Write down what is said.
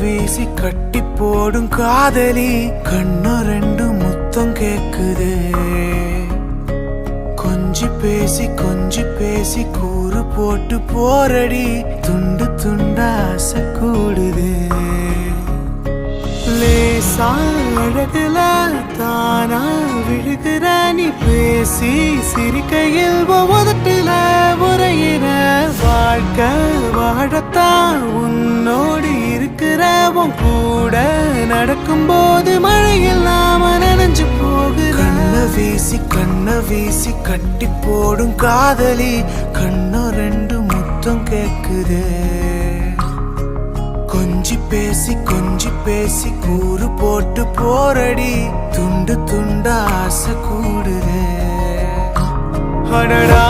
வீசி கட்டி போடும் காதலி கண்ணு ரெண்டு முத்தம் கேக்குது கொஞ்சி பேசி கூறு போட்டு போரடி துண்டு துண்டா ஆசை கூடுது லேசா அழகுல தானா விழுகிற நீ பேசி சிரிக்கையில் உதட்டுல உரையிற வாழ்க்கை வாழத்தான் உன்னோடு இருக்கிற உன் கூட நடக்கும்போது மழையில்லாம நனைஞ்சு போகுற கண்ண வீசி கட்டி போடும் காதலி கண்ணு ரெண்டு முத்தம் கேக்குது கொஞ்சி பேசி கூறு போட்டு போரடி துண்டு துண்டா ஆசை கூடுது அடடா